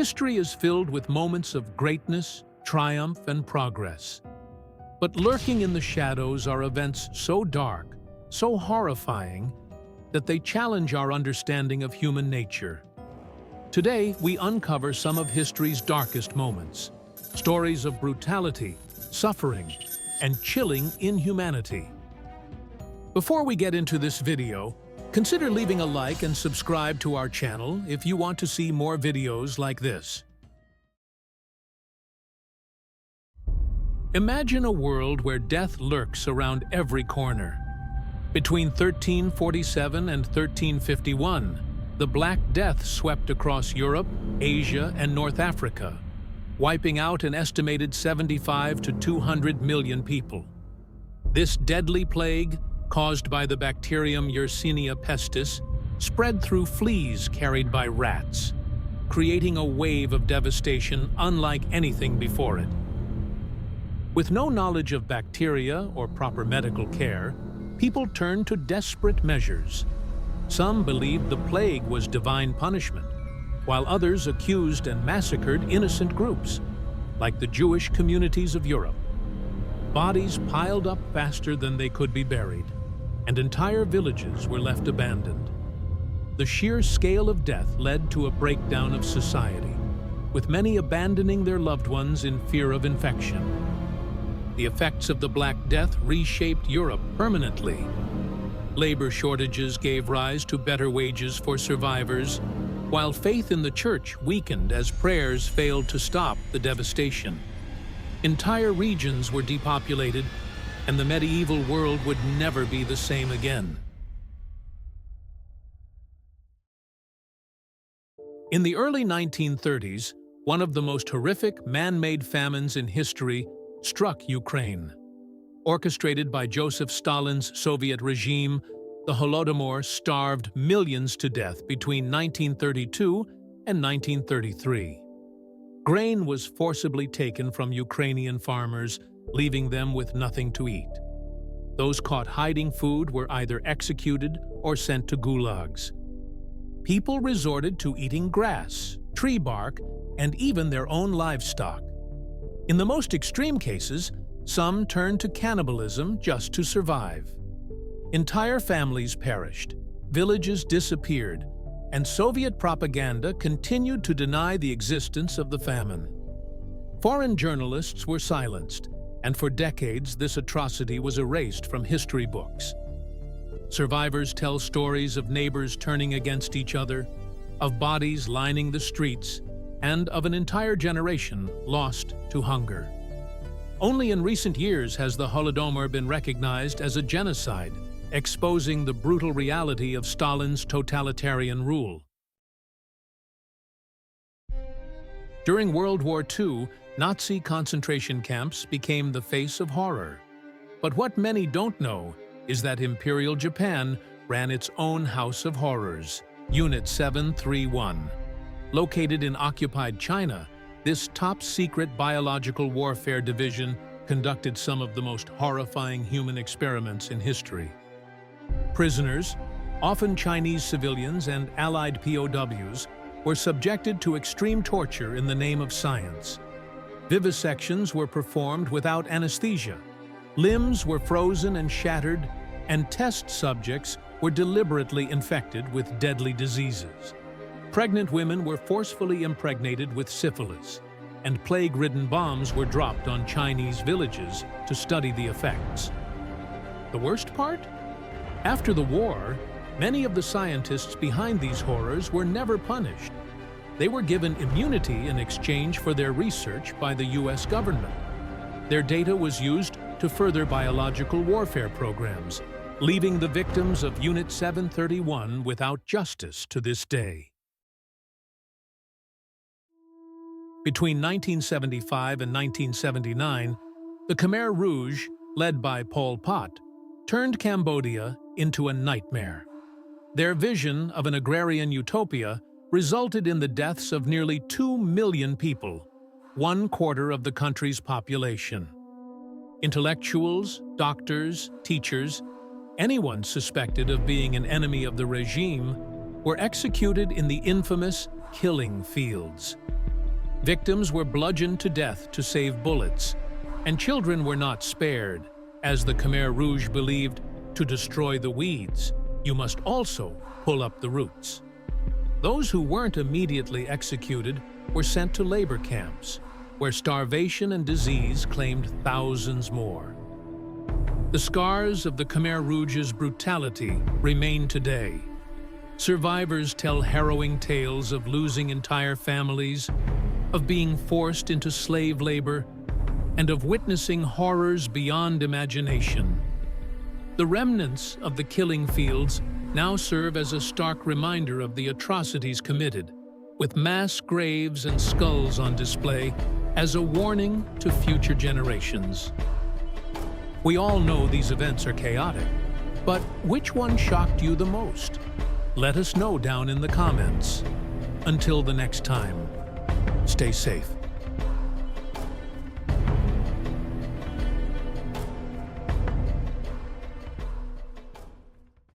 History is filled with moments of greatness, triumph, and progress. But lurking in the shadows are events so dark, so horrifying, that they challenge our understanding of human nature. Today, we uncover some of history's darkest moments, stories of brutality, suffering, and chilling inhumanity. Before we get into this video, consider leaving a like and subscribe to our channel if you want to see more videos like this. Imagine a world where death lurks around every corner. Between 1347 and 1351, the Black Death swept across Europe, Asia, and North Africa, wiping out an estimated 75 to 200 million people. This deadly plague, caused by the bacterium Yersinia pestis, spread through fleas carried by rats, creating a wave of devastation unlike anything before it. With no knowledge of bacteria or proper medical care, people turned to desperate measures. Some believed the plague was divine punishment, while others accused and massacred innocent groups, like the Jewish communities of Europe. Bodies piled up faster than they could be buried, and entire villages were left abandoned. The sheer scale of death led to a breakdown of society, with many abandoning their loved ones in fear of infection. The effects of the Black Death reshaped Europe permanently. Labor shortages gave rise to better wages for survivors, while faith in the church weakened as prayers failed to stop the devastation. Entire regions were depopulated, and the medieval world would never be the same again. In the early 1930s, one of the most horrific man-made famines in history struck Ukraine. Orchestrated by Joseph Stalin's Soviet regime, the Holodomor starved millions to death between 1932 and 1933. Grain was forcibly taken from Ukrainian farmers, leaving them with nothing to eat. Those caught hiding food were either executed or sent to gulags. People resorted to eating grass, tree bark, and even their own livestock. In the most extreme cases, some turned to cannibalism just to survive. Entire families perished, villages disappeared, and Soviet propaganda continued to deny the existence of the famine. Foreign journalists were silenced, and for decades this atrocity was erased from history books. Survivors tell stories of neighbors turning against each other, of bodies lining the streets, and of an entire generation lost to hunger. Only in recent years has the Holodomor been recognized as a genocide, exposing the brutal reality of Stalin's totalitarian rule. During World War II, Nazi concentration camps became the face of horror. But what many don't know is that Imperial Japan ran its own House of Horrors, Unit 731. Located in occupied China, this top-secret biological warfare division conducted some of the most horrifying human experiments in history. Prisoners, often Chinese civilians and Allied POWs, were subjected to extreme torture in the name of science. Vivisections were performed without anesthesia. Limbs were frozen and shattered, and test subjects were deliberately infected with deadly diseases. Pregnant women were forcefully impregnated with syphilis, and plague-ridden bombs were dropped on Chinese villages to study the effects. The worst part? After the war, many of the scientists behind these horrors were never punished. They were given immunity in exchange for their research by the US government. Their data was used to further biological warfare programs, leaving the victims of Unit 731 without justice to this day. Between 1975 and 1979, the Khmer Rouge, led by Pol Pot, turned Cambodia into a nightmare. Their vision of an agrarian utopia resulted in the deaths of nearly 2 million people, 1/4 of the country's population. Intellectuals, doctors, teachers, anyone suspected of being an enemy of the regime were executed in the infamous killing fields. Victims were bludgeoned to death to save bullets, and children were not spared, as the Khmer Rouge believed, to destroy the weeds, you must also pull up the roots. Those who weren't immediately executed were sent to labor camps, where starvation and disease claimed thousands more. The scars of the Khmer Rouge's brutality remain today. Survivors tell harrowing tales of losing entire families, of being forced into slave labor, and of witnessing horrors beyond imagination. The remnants of the killing fields now serve as a stark reminder of the atrocities committed, with mass graves and skulls on display as a warning to future generations. We all know these events are chaotic, but which one shocked you the most? Let us know down in the comments. Until the next time, stay safe.